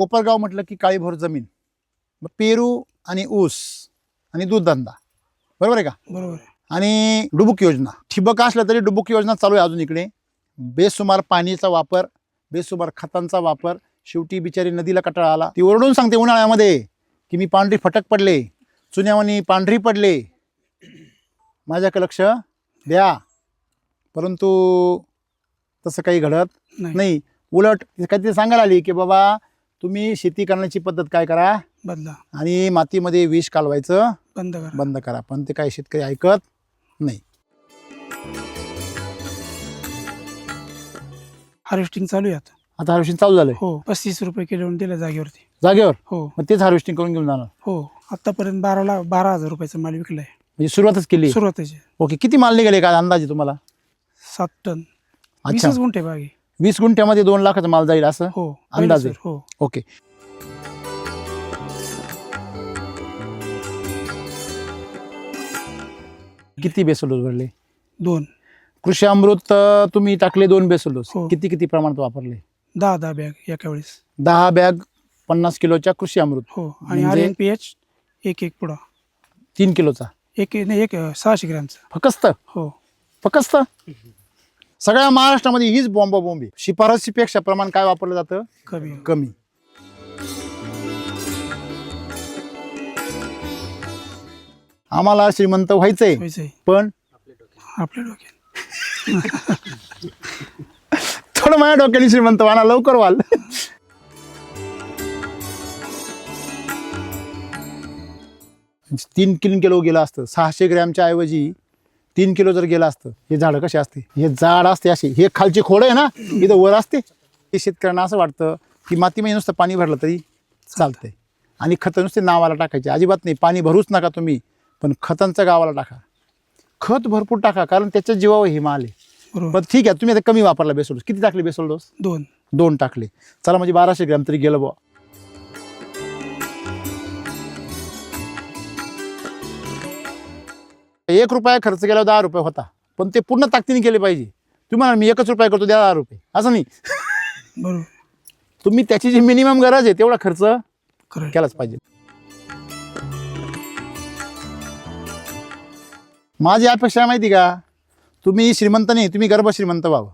कोपरगाव म्हटलं की काळीभोर जमीन, मग पेरू आणि ऊस आणि दूधधंदा, बरोबर आहे का? बरोबर आहे. आणि डुबुक योजना, ठिबक असलं तरी डुबुक योजना चालू आहे अजून इकडे. बेसुमार पाणीचा वापर, बेसुमार खतांचा वापर. शेवटी बिचारी नदीला कटाळा आला, ती ओरडून सांगते उन्हाळ्यामध्ये की मी पांढरी फटक पडले, चुन्यावानी पांढरी पडले, माझ्याकडे लक्ष द्या. परंतु तसं काही घडत नाही. उलट काहीतरी सांगायला आली की बाबा तुम्ही शेती करण्याची पद्धत काय करा, बदला आणि मातीमध्ये विष कालवायचं बंद करा. पण ते काही शेतकरी ऐकत नाही. हार्वेस्टिंग चालू आहे आता हार्वेस्टिंग चालू झालंय. हो, 35 रुपये किलो दिलं जागेवरती. जागेवर हो मग तेच हार्वेस्टिंग करून घेऊन जाणार. हो, आतापर्यंत 12,000 रुपयाचा माल विकलाय. म्हणजे सुरुवातच केली. सुरुवातीचे ओके, किती माल निघाले काय अंदाजे तुम्हाला? 7 टन. अच्छा, 20 गुंठे बागे. 20 गुंठ्यामध्ये 2 लाखाचा माल जाईल असं हो अंदाजे. हो. ओके, किती बेसल डोस भरले? 2 कृषी अमृत तुम्ही टाकले 2 बेसल डोस. हो. किती प्रमाणात वापरले? 10 बॅग एका वेळेस. 10 बॅग 50 किलोच्या कृषी अमृत. हो, आणि म्हणजे RNPH एक पुडा 3 किलोचा एक 600 ग्रॅमचा फकस्त. हो. फकस्त सगळ्या महाराष्ट्रामध्ये हीच बॉम्बी. शिफारसीपेक्षा प्रमाण काय वापरलं जातं? कमी. आम्हाला श्रीमंत व्हायचंय, पण आपल्या डोक्यात थोडं माझ्या डोक्याने श्रीमंत व्हा ना, लवकर व्हाल. तीन किलो गेलं असतं, 600 ग्रॅमच्या ऐवजी 3 किलो जर गेलं असतं. हे झाड कसे असते? हे झाड असते असे, हे खालची खोड आहे ना, इथं वर असते. हे शेतकऱ्यांना असं वाटतं की मातीमध्ये नुसतं पाणी भरलं तरी चालतंय आणि खतं नुसते नावाला टाकायचे. अजिबात नाही, पाणी भरूच नका तुम्ही, पण खतांचं गावाला टाका, खत भरपूर टाका, कारण त्याच्या जीवावर हे माल आहे. बरोबर. पण ठीक आहे, तुम्ही आता कमी वापरला बेसल डोस. किती टाकले बेसल डोस? 2 टाकले. चला, म्हणजे 1200 ग्रॅम तरी गेलं बुवा. ₹1 खर्च केल्यावर 10 रुपये होता, पण ते पूर्ण ताकदीने केले पाहिजे. तुम्हाला मी 1 रुपया करतो, द्या 10 रुपये, असं नाही. बरोबर. तुम्ही त्याची जी मिनिमम गरज आहे तेवढा खर्च करेक्ट. केलाच पाहिजे. माझी अपेक्षा माहिती का, तुम्ही श्रीमंत नाही, तुम्ही गर्भ श्रीमंत व्हावं.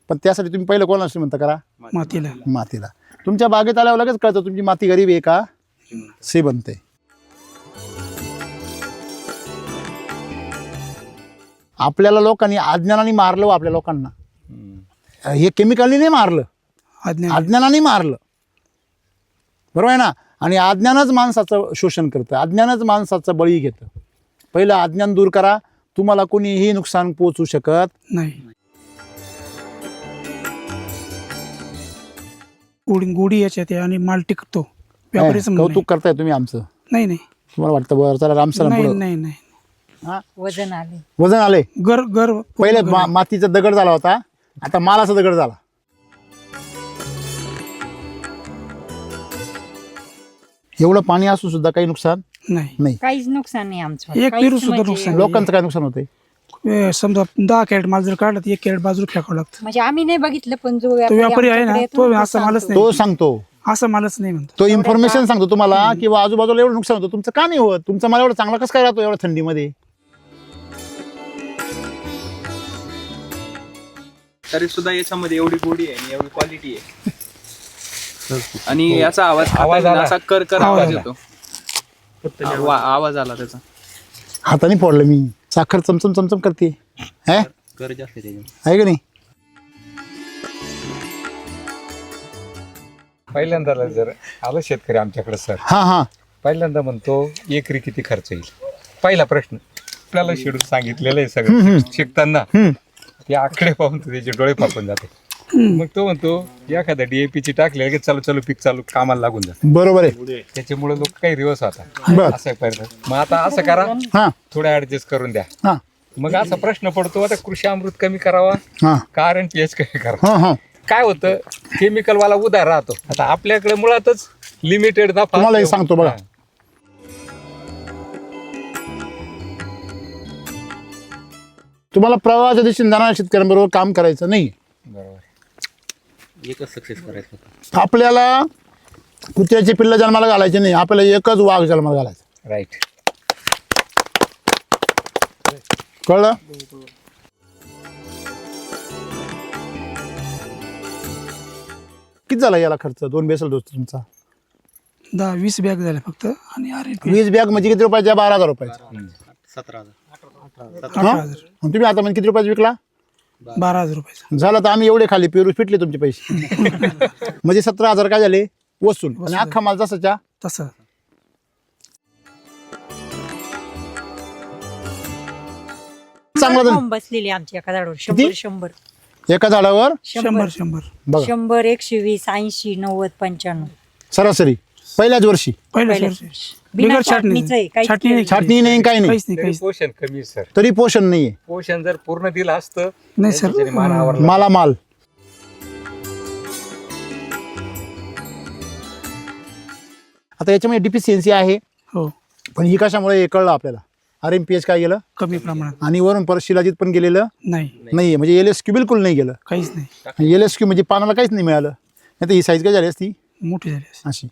पण त्यासाठी तुम्ही पहिलं कोणाला श्रीमंत करा? मातीला. तुमच्या बागेत आल्यावर लगेच कळतं तुमची माती गरीब आहे का श्रीमंत आहे. आपल्याला लोकांनी अज्ञानाने मारलं. आपल्या लोकांना हे केमिकलनी नाही मारलं, अज्ञानाने मारलं, बरोबर आहे ना. आणि अज्ञानच माणसाचं शोषण करतं, अज्ञानच माणसाचं बळी घेतं. पहिलं अज्ञान दूर करा, तुम्हाला कोणीही नुकसान पोहोचू शकत नाही. गोडी याच्यात आहे आणि माल टिकतो. कौतुक करताय तुम्ही आमचं. नाही तुम्हाला वाटतं बरं चला रामसर नाही. वजन आले. गर पहिले मातीचा दगड झाला होता, आता मालाचा दगड झाला. एवढं पाणी असून सुद्धा काही नुकसान नाही. काहीच नुकसान नाही आमचं. एक पेरू सुद्धा नुकसान. लोकांचं काय नुकसान होतंय? समजा 10 कॅरेट माल जर काढला तर 1 कॅरेट बाजूला फेकावं लागतं. म्हणजे आम्ही नाही बघितलं, पण जो व्यापारी आहे ना, तो असा मालच नाही. तो सांगतो, असं मालच नाही म्हणतो. तो इन्फॉर्मेशन सांगतो तुम्हाला की आजूबाजूला एवढं नुकसान होतं, तुमचं का नाही होत? तुमचा माल एवढा चांगला कसं काय राहतो एवढ्या थंडीमध्ये? तरी सुद्धा याच्यामध्ये एवढी गोडी आहे आणि एवढी क्वालिटी आहे. आणि याचा आवाज असा कर आवाज येतो. आवाज आला त्याचा. हाताने फोडलं मी. साखर चमचम चमचम करते आहे का नाही? पहिल्यांदा जर आलं शेतकरी आमच्याकडे सर, हा पहिल्यांदा म्हणतो एकरी किती खर्च येईल. पहिला प्रश्न आपल्याला शेड्यूल सांगितलेलं आहे सगळं शिकताना, ते आकडे पाहून त्याचे डोळे फापून जाते. मग तो म्हणतो एखाद्या DAP ची टाकले की चालू पीक चालू कामाला लागून जातं. बरोबर आहे. त्याच्यामुळे लोक काही रिवर्स होतात. असं पाहिजे. मग आता असं करा, थोडं ऍडजस्ट करून द्या. मग असा प्रश्न पडतो, आता कृषी अमृत कमी करावा का RNPH कमी करावा? काय होतं, केमिकल वाला उधार राहतो. आता आपल्याकडे मुळातच लिमिटेड नफा. तुम्हाला सांगतो बघा, तुम्हाला प्रवाहाच्या दिशेने जाणाऱ्या शेतकऱ्यांबरोबर काम करायचं नाही. बरोबर. एकच सक्सेस करायचं. आपल्याला कुत्र्याचे पिल्ल जन्माला घालायचे नाही, आपल्याला एकच वाघ जन्माला घालायचा. राईट. कळलं? किती झाला याला खर्च 2 बेसल डोस तुमचा? 10-20 बॅग झाल्या फक्त. आणि RNP 20 बॅग म्हणजे किती रुपयाच्या? 12,000 रुपयाचा. 18,000. आणि तुम्ही आता म्हणजे किती रुपयाचा विकला? 12,000 रुपयाचा. झालं तर आम्ही एवढे खाली पेरू फिटले तुमचे पैसे. म्हणजे 17,000 काय झाले वसूल. आणि अख्खा माल जसाच्या तसं चांगला झाला. फॉर्म बसलेली आमची एका झाडावर 100 एका झाडावर 100 बघा 100 120 80 90 95 सरासरी पहिल्याच वर्षी. पहिल्याच पहिल्याच वर्षी. वर्षी. बिगर बिना छाटणी. छाटणीचं आहे, काहीच छाटणी नाही. छाटणी नाही काही नाही काहीच नाही तरी काहीच पोषण कमी सर. तरी पोषण नाहीये. पोषण जर पूर्ण दिलं असतं नाही सर. त्याच्याने मान आवरला. मालामाल. आता याच्यामध्ये डिफिशियन्सी आहे, हो पण ही कशामुळे हे कळलं आपल्याला. RMPH काय गेलं कमी प्रमाणात. आणि वरून परत शिलाजीत पण गेलेलं नाही नाहीये. म्हणजे LSQ बिलकुल नाही गेलं. काहीच नाही. LSQ म्हणजे पानाला काहीच नाही मिळालं. नाही तर ही साईज काय झाली असती मोठी झाली असेल. अशी.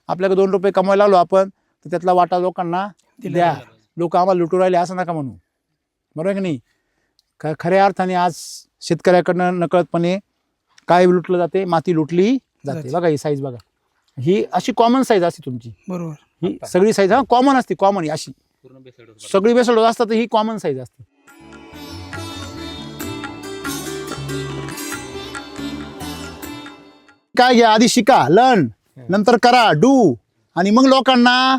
आपल्याकडे 2 रुपये कमवायला लागलो आपण, तर त्यातला वाटा लोकांना द्या. लोक आम्हाला लुटू राहिले असं नका म्हणू. बरोबर आहे की नाही? खऱ्या अर्थाने आज शेतकऱ्याकडनं नकळतपणे काय लुटलं जाते? माती लुटली जाते. बघा ही साईज बघा, ही अशी कॉमन साईज असते तुमची. बरोबर. ही सगळी साईज हा कॉमन असते. कॉमन अशी सगळी बेसड असतात, तर ही कॉमन साईज असते. काय घ्या, आधी शिका, लर्न, नंतर करा, डू, आणि मग लोकांना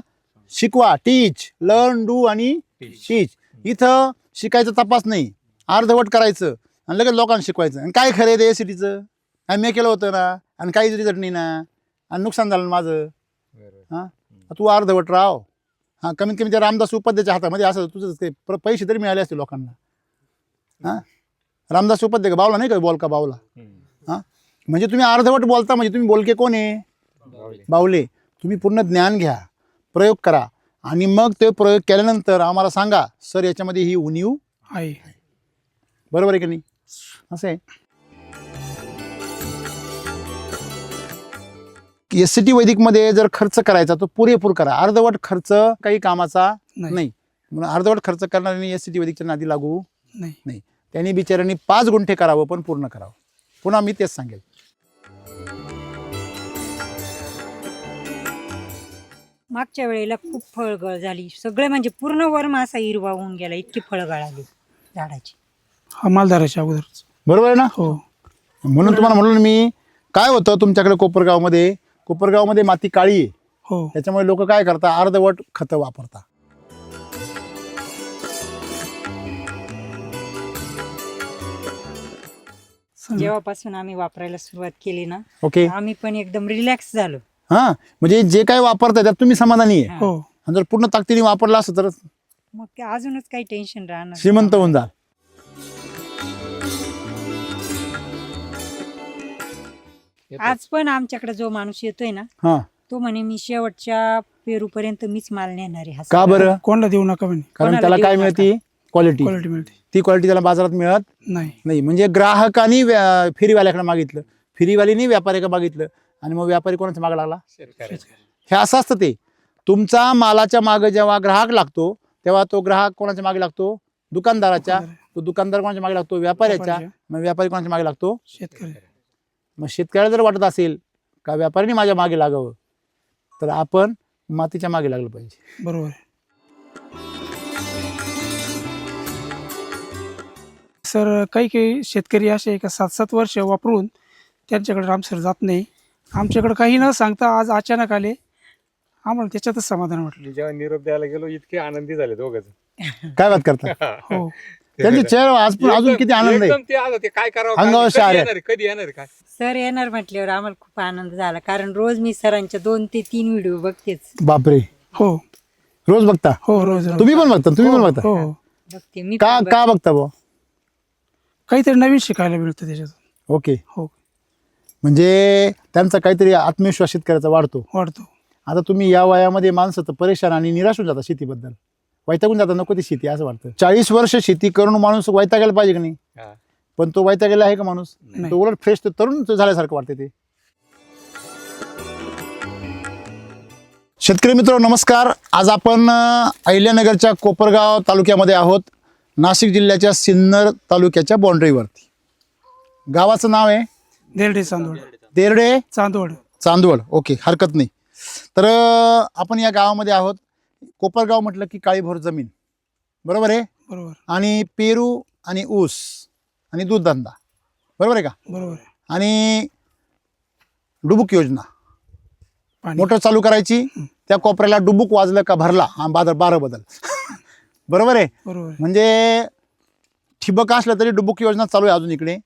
शिकवा. टीच, लर्न, डू आणि टीच. इथं शिकायचा तपास नाही, अर्धवट करायचं आणि लगेच लोकांना शिकवायचं. आणि काय खरं आहे ते एसिडीचं? मी केलं होतं ना, आणि काहीच रिझल्ट नाही ना, आणि नुकसान झालं ना माझं. हां, तू अर्धवट राव. हां, कमीत कमी त्या रामदास उपाध्याच्या हातामध्ये असं तुझं ते पैसे तरी मिळाले असते लोकांना. हां, रामदास उपाध्याय बावला नाही का, बोलका बावला. हां, म्हणजे तुम्ही अर्धवट बोलता, म्हणजे तुम्ही बोलके कोण आहे? बावले. तुम्ही पूर्ण ज्ञान घ्या, प्रयोग करा, आणि मग ते प्रयोग केल्यानंतर आम्हाला सांगा, सर याच्यामध्ये ही उणीव आहे. बरोबर आहे की नाही? असं आहे. SCT वैदिकमध्ये जर खर्च करायचा तो पुरेपूर करा. अर्धवट खर्च काही कामाचा नाही. म्हणून अर्धवट खर्च करणाऱ्यांनी SCT वैदिकच्या नादी लागू नाही. त्यांनी बिचाऱ्यांनी 5 गुंठे करावं, पण पूर्ण करावं. पुन्हा मी तेच सांगेल. मागच्या वेळेला खूप फळगळ झाली, सगळे म्हणजे पूर्ण वर्म असा हिरवा होऊन गेला, इतकी फळगळ आली झाडाची. हा मालधाराच्या अगोदरच. बरोबर आहे ना? हो. म्हणून तुम्हाला म्हणलं मी, काय होतं तुमच्याकडे कोपरगावमध्ये माती काळी आहे. हो. त्याच्यामुळे लोक काय करतात, अर्धवट खतं वापरतात. जेव्हापासून आम्ही वापरायला सुरुवात केली ना, ओके. आम्ही पण एकदम रिलॅक्स झालो. हा, म्हणजे जे काय वापरताय त्यात तुम्ही समाधानी आहे. हो. आणि जर पूर्ण ताकदीने वापरला असं तर मग ते अजूनच काही टेन्शन राहणार. श्रीमंत होऊन जा. आज पण आमच्याकडे जो माणूस येतोय ना, हा, तो म्हणे मी शेवटच्या पेरूपर्यंत मीच माल नेणार आहे. का बरं? कोणाला देऊ नका म्हणे. कारण कोणाला त्याला देऊ काय नका. मिळते? क्वालिटी. क्वालिटी मिळते. ती क्वालिटी त्याला बाजारात मिळत नाही. नाही. म्हणजे ग्राहकांनी फेरीवाल्याकडे मागितलं, फेरीवालीने व्यापाऱ्याकडे मागितलं, आणि मग व्यापारी कोणाच्या मागे लागला? हे असं असतं. ते तुमचा मालाच्या मागे जेव्हा ग्राहक लागतो, तेव्हा तो ग्राहक कोणाच्या मागे लागतो? दुकानदाराच्या. तो दुकानदार कोणाच्या मागे लागतो? व्यापाऱ्याच्या. मग व्यापारी कोणाच्या मागे लागतो? शेतकरी. मग शेतकऱ्याला जर वाटत असेल का व्यापाऱ्याने माझ्या मागे लागावं, तर आपण मातीच्या मागे लागलं पाहिजे. बरोबर आहे. सर काही शेतकरी असे आहे का 7-7 वर्ष वापरून त्यांच्याकडे रामसर जात नाही. आमच्याकडे काही न सांगता आज अचानक आले, आम्हाला त्याच्यातच समाधान वाटलं. मी जेव्हा निरोप द्यायला गेलो इतके आनंदी झाले दोघंच. काय बात करता? हो. त्यांचे चेहरा आज पण अजून किती आनंद आहे. एकदम ते आज ते काय करावं, अंगावर कधी शहारे. येणार, कधी येणार काय. सर येणार म्हटल्यावर आम्हाला खूप आनंद झाला, कारण रोज मी सरांच्या 2 ते 3 व्हिडिओ बघतेच. बापरे, हो. रोज बघता? हो. रोज तुम्ही पण बघता? तुम्ही पण बघता? हो. बघते मी का पण का बघता बुवा? काहीतरी नवीन शिकायला मिळतं त्याच्यातून. ओके. हो. म्हणजे त्यांचा काहीतरी आत्मविश्वास शेतकऱ्याचा वाढतो. वाढतो. आता तुम्ही या वयामध्ये माणसं तर परेशान आणि निराश होऊन जाता शेतीबद्दल, वैतागून जाता, नको ती शेती असं वाटतं. 40 वर्ष शेती करून माणूस वैतागायला पाहिजे की नाही? हा. पण तो वैतागलेला आहे का माणूस? नाही. तो उलट फ्रेश, तरुण झाल्यासारखं वाटते ते. शेतकरी मित्र नमस्कार. आज आपण अहिल्यानगरच्या कोपरगाव तालुक्यामध्ये आहोत, नाशिक जिल्ह्याच्या सिन्नर तालुक्याच्या बाउंड्रीवरती. गावाचं नाव आहे देरडे चांदवड. देरडे चांदवड. चांदवड. ओके, हरकत नाही. तर आपण या गावामध्ये आहोत. कोपरगाव म्हटलं की काळीभोर जमीन, बरोबर आहे, बरोबर आणि पेरू आणि ऊस आणि दूधधंदा, बरोबर आहे का? बरोबर. आणि डुबुक योजना, पाणी. मोटर चालू करायची, त्या कोपऱ्याला डुबुक वाजलं का भरला, हा बारं बदल. बरोबर आहे. बरोबर. म्हणजे ठिबक असलं तरी डुबुक योजना चालू आहे अजून इकडे.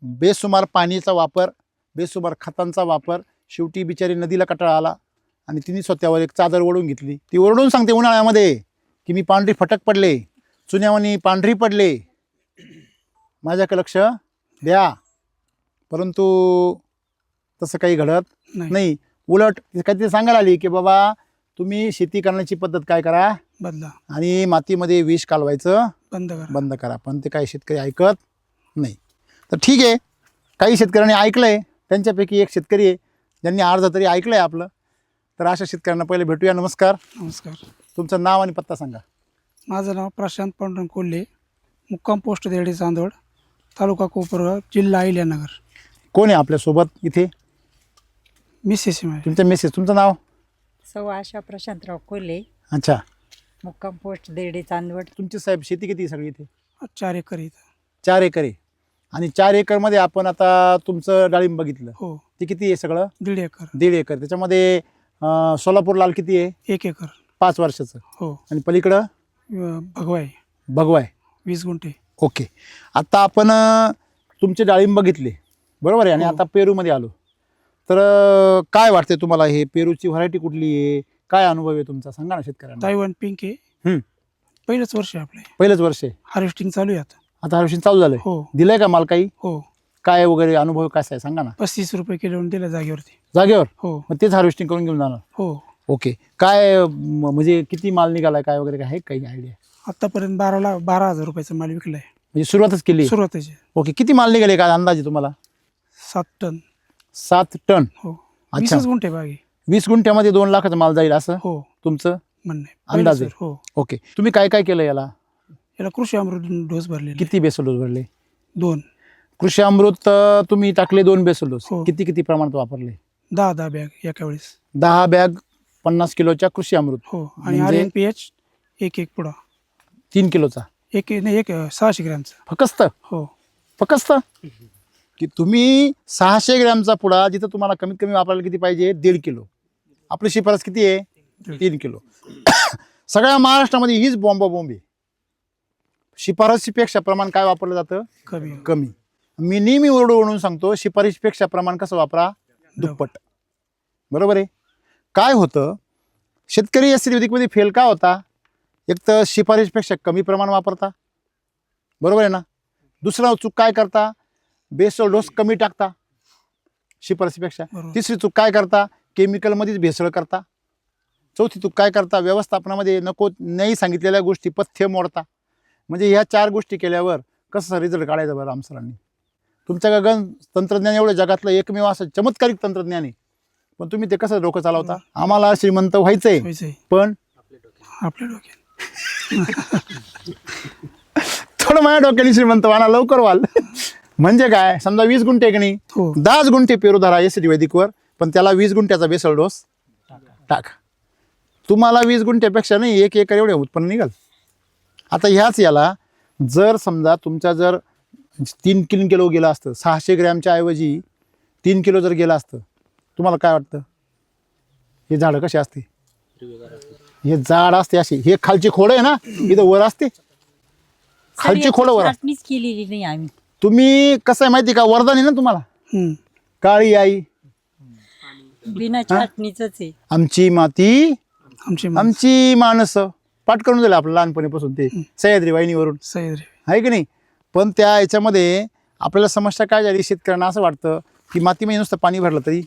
बेसुमार पाणीचा वापर, बेसुमार खतांचा वापर. शेवटी बिचारी नदीला कटाळा आला आणि तिने स्वतःवर एक चादर ओढून घेतली. ती ओरडून सांगते उन्हाळ्यामध्ये की मी पांढरी फटक पडले, चुन्यावानी पांढरी पडले, माझ्याकडे लक्ष द्या. परंतु तसं काही घडत नाही. उलट काहीतरी सांगायला आली की बाबा तुम्ही शेती करण्याची पद्धत काय करा, बदला आणि मातीमध्ये विष कालवायचं बंद करा. पण ते काही शेतकरी ऐकत नाही. तर ठीक आहे, काही शेतकऱ्यांनी ऐकलंय. त्यांच्यापैकी एक शेतकरी आहे ज्यांनी अर्ध तरी ऐकलंय आपलं. तर अशा शेतकऱ्यांना पहिले भेटूया. नमस्कार. नमस्कार. तुमचं नाव आणि पत्ता सांगा. माझं नाव प्रशांत पांडुरंग कोल्हे, मुक्काम पोस्ट देरडे चांदवड, तालुका कोपरगाव, जिल्हा अहिल्यानगर. कोण आहे आपल्यासोबत इथे? मिसेस आहे माझी. तुमच्या मेसेज, तुमचं नाव? सौ आशा प्रशांतराव कोल्हे, अच्छा. मुक्काम पोस्ट देरडे चांदवड. तुमची साहेब शेती किती सगळी इथे? 4 एकर इथं. 4 एकर आहे. आणि 4 एकरमध्ये आपण आता तुमचं डाळिंब बघितलं, हो. ते किती आहे सगळं? 1.5 एकर. 1.5 एकर. त्याच्यामध्ये सोलापूर लाल किती आहे? 1 एकर. 5 वर्षाचं. हो. आणि पलीकडं भगवाय भगवाय 20 गुंठे. ओके. आता आपण तुमचे डाळिंब बघितले, बरोबर आहे, आणि हो. आता पेरूमध्ये आलो. तर काय वाटते तुम्हाला, हे पेरूची व्हरायटी कुठली आहे, काय अनुभव आहे तुमचा, सांगा ना शेतकऱ्यांना. तायवान पिंक आहे. हम्म. पहिलंच वर्ष आहे आपलं. पहिलंच वर्ष आहे. हार्वेस्टिंग चालू आहे आता. आता हार्वेस्टिंग चालू झालंय. हो. दिलंय का माल काही? हो. काय वगैरे अनुभव कसा आहे सांगा ना. 35 रुपये किलो दिलं जागेवरती. जागेवर? हो. मग तेच हार्वेस्टिंग करून घेऊन जाणार? हो. ओके. काय म्हणजे किती माल निघालाय, काय वगैरे काय आहे काही आयडिया? आतापर्यंत 12,000 रुपयाचा माल विकलाय. म्हणजे सुरुवातच केली? सुरुवातीचे. ओके. किती माल निघाले काय अंदाजे तुम्हाला? 7 टन. 7 टन. हो. अच्छा. 20 गुंठे बागे. 20 गुंठ्यामध्ये 2 लाखाचा माल जाईल असं हो तुमचं म्हणणं आहे. अंदाजे? पहिलंच हो. ओके. तुम्ही काय काय केलं याला? याला कृषी अमृत डोस भरले. किती बेसल डोस भरले? 2. कृषी अमृत तुम्ही टाकले 2 बेसल डोस. हो. किती प्रमाणात वापरले? 10 बॅग एका वेळेस. 10 बॅग 50 किलोच्या कृषी अमृत. हो. आणि म्हणजे RNPH एक पुडा 3 किलोचा. एक 600 ग्रॅमचा फक्त? हो. फक्त की तुम्ही 600 ग्रॅमचा पुडा, जिथं तुम्हाला कमीत कमी वापरायला किती पाहिजे? 1.5 किलो. आपली शिफारस किती आहे? 3 किलो. सगळ्या महाराष्ट्रामध्ये हीच बॉम्बे. शिफारशीपेक्षा प्रमाण काय वापरलं जातं? कमी. मी नेहमी ओरडून सांगतो, शिफारशीपेक्षा प्रमाण कसं वापरा? दुप्पट. बरोबर आहे. काय होतं, शेतकरी ॲसिडिकमध्ये फेल का होता? एक तर शिफारशीपेक्षा कमी प्रमाण वापरता, बरोबर आहे ना. दुसरा चूक काय करता? बेसल डोस कमी टाकता शिफारशीपेक्षा. तिसरी चूक काय करता? केमिकलमध्येच भेसळ करता. चौथी चूक काय करता? व्यवस्थापनामध्ये नको नाही सांगितलेल्या गोष्टी पथ्य मोडता. म्हणजे ह्या 4 गोष्टी केल्यावर कसं रिझल्ट काढायचा बरं आमसरांनी? तुमच्या गगन तंत्रज्ञान एवढं जगातलं एकमेव असं चमत्कारिक तंत्रज्ञान आहे, पण तुम्ही ते कसं डोकं चालवता? आम्हाला श्रीमंत व्हायचंय, पण आपल्या डोक्यात थोडं माझ्या डोक्याने श्रीमंत व्हा, लवकर व्हाल. म्हणजे काय, समजा 20 गुंठे की नाही, 10 गुंठे पेरू धरा एसिडी वैदिकवर, पण त्याला 20 गुंठ्याचा बेसल डोस टाका. तुम्हाला 20 गुंठ्यापेक्षा नाही 1 एकर एवढे उत्पन्न निघाल. आता ह्याच याला जर समजा तुमचा जर 3 किलो गेलं असतं, 600 ग्रॅमच्या ऐवजी 3 किलो जर गेलं असतं, तुम्हाला काय वाटतं? हे झाडं कशी असते? हे झाड असते अशी, हे खालची खोड आहे ना, इथं वर असते, खालची खोड वर असते. केलेली नाही आम्ही. तुम्ही कसं आहे माहिती का, वरदान आहे ना तुम्हाला. काळी आई बिना छाटणीच आहे. आमची माती आमची माणसं. पाठ करून दिलं आपलं लहानपणीपासून, ते सह्याद्री वाहिनीवरून आहे की नाही. पण त्या याच्यामध्ये आपल्याला समस्या काय झाली, शेतकऱ्यांना असं वाटतं की मातीमध्ये नुसतं पाणी भरलं तरी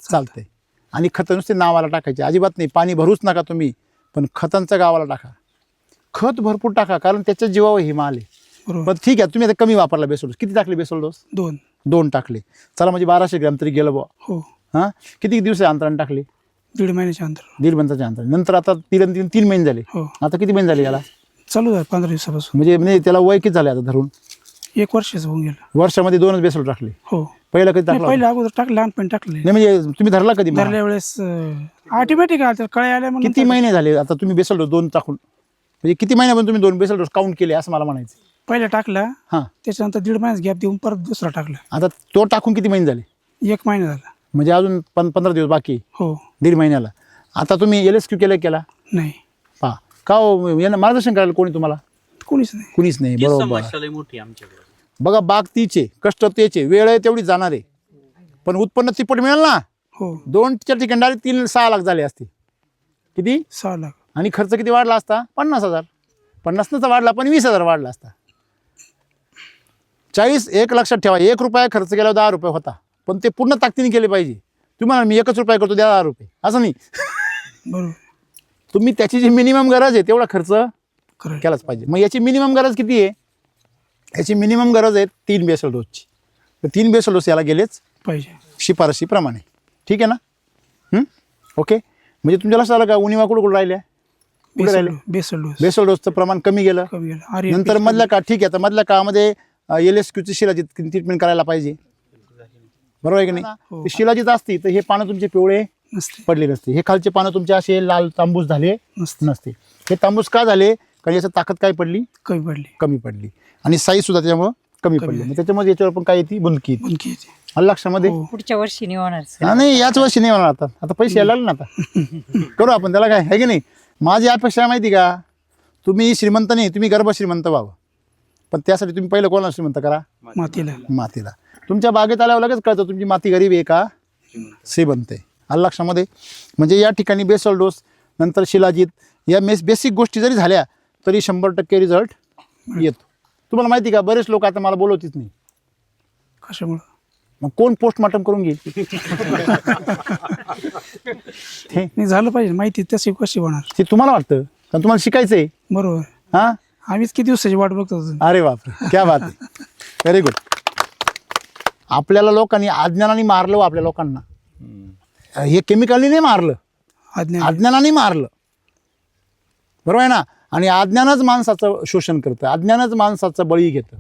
चालतंय, आणि खतं नुसते नावाला टाकायचे. अजिबात नाही. पाणी भरूच नका तुम्ही, पण खतांचं गावाला टाका. खत भरपूर टाका, कारण त्याच्या जीवावर हे माल आहे. बरोबर. पण ठीक आहे, तुम्ही आता कमी वापरला बेसोल डोस. किती टाकले बेसोल डोस? 2 टाकले. चला म्हणजे 1200 ग्रॅम तरी गेलं बुवा. हो. हां, किती दिवस अंतराने टाकले? 1.5 महिन्याच्या अंतर. 1.5 महिन्याच्या अंतर. नंतर आता 3 महिने झाले. हो. आता किती महिने झाले याला? चालू झालं 15 दिवसापासून. म्हणजे त्याला वय किती झाले आता धरून? 1 वर्षाचं होऊन गेलं. वर्षामध्ये 2च बेसोल टाकले. हो. पहिलं कधी नाही, टाकलं? पहिले अगोदर टाकलं, लहानपणी टाकले. नाही म्हणजे तुम्ही धरला कधी मला? धरल्या वेळेस ऑटोमॅटिक आलं, कळ्या आल्या म्हणून. किती महिने झाले आता तुम्ही बेसल डोस 2 टाकून? म्हणजे किती महिन्यापासून तुम्ही 2 बेसल डोस काउंट केले असं मला म्हणायचं. पहिला टाकला, हां, त्याच्यानंतर 1.5 महिन्याच गॅप देऊन परत दुसरा टाकला. आता तो टाकून किती महिने झाले? 1 महिना झाला. म्हणजे अजून 15 दिवस बाकी आहे. हो. 1.5 महिन्याला. आता तुम्ही LSQ केला? नाही, पहा का हो, यांना मार्गदर्शन करायला कोणी तुम्हाला? कोणीच नाही. कुणीच नाही. बरोबर. मोठी आमच्याकडे. बघा, बाग तीचे, कष्ट तेचे, वेळ आहे तेवढी जाणार आहे, पण उत्पन्न तिप्पट मिळेल ना. हो. 2च्या ठिकाणी डायरेक्ट 3-6 लाख झाले असते. किती? 6 लाख. आणि खर्च किती वाढला असता? 50,000. 50 नसता वाढला, पण 20,000 वाढला असता. 40 एक लक्षात ठेवा, 1 रुपया खर्च केल्यावर 10 रुपये होता, पण ते पूर्ण ताकदीने केले पाहिजे. तुम्हाला मी 1 रुपया करतो, द्या 10 रुपये, असं नाही. बरोबर. तुम्ही त्याची जी मिनिमम गरज आहे तेवढा खर्च खरं. केलाच पाहिजे. मग याची मिनिमम गरज किती आहे? याची मिनिमम गरज आहे 3 बेसल डोसची. तर 3 बेसल डोस याला गेलेच पाहिजे शिफारशीप्रमाणे. ठीक आहे ना? ओके. म्हणजे तुमच्या लक्षात आलं का उणिवा कुठं राहिल्या? कुठे राहिले? Basal dose. बेसल डोसचं प्रमाण कमी गेलं. कमी गेलं. नंतर मधल्या का ठीक आहे, तर मधल्या काळामध्ये LSQची शिलाजीत ट्रीटमेंट करायला पाहिजे. बरोबर आहे की नाही? हो. ती शिलाजीत असती तर हे पानं तुमचे पिवळे नसते. पडले नसते. हे खालचे पानं तुमचे असे लाल तांबूस झाले नसते. हे तांबूस का झाले? कारण याची ताकद काय पडली? कमी पडली. आणि साईज सुद्धा त्याच्यामुळं कमी पडली. मग त्याच्यामध्ये याच्यावर पण काय येते? बुंदकी येते. बुंदकी येते. आलं लक्षामध्ये? हो. पुढच्या वर्षी नाही होणार सर. नाही, याच वर्षी नाही होणार. आता पैसे यायला लागले ना. आता करू आपण त्याला, काय आहे की नाही. माझी अपेक्षा आहे माहिती का, तुम्ही श्रीमंत नाही, तुम्ही गर्भ श्रीमंत व्हावं. पण त्यासाठी तुम्ही पहिलं कोणाला श्रीमंत करा? मातीला. तुमच्या बागेत आल्यावर लगेच कळतं तुमची माती गरीब आहे का श्रीमंत आहे. आलं लक्षामध्ये? म्हणजे या ठिकाणी बेसल डोस नंतर शिलाजीत या बेसिक गोष्टी जरी झाल्या तरी 100% रिझल्ट येतो. तुम्हाला माहिती का, बरेच लोक आता मला बोलवतीच नाही. कशामुळं? मग कोण पोस्टमार्टम करून घेईल? नाही, झालं पाहिजे माहिती, तशी कशी होणार? ते तुम्हाला वाटतं, कारण तुम्हाला शिकायचं आहे. बरोबर. हां, आम्हीच किती दिवसाची वाट बघतो. अरे बापरे, क्या बात आहे. Very good. आपल्याला लोकांनी अज्ञानाने मारलं. आपल्या लोकांना हे केमिकलनी नाही मारलं, अज्ञानाने मारलं. बरोबर आहे ना? आणि अज्ञानच माणसाचं शोषण करतं, अज्ञानच माणसाचं बळी घेतं.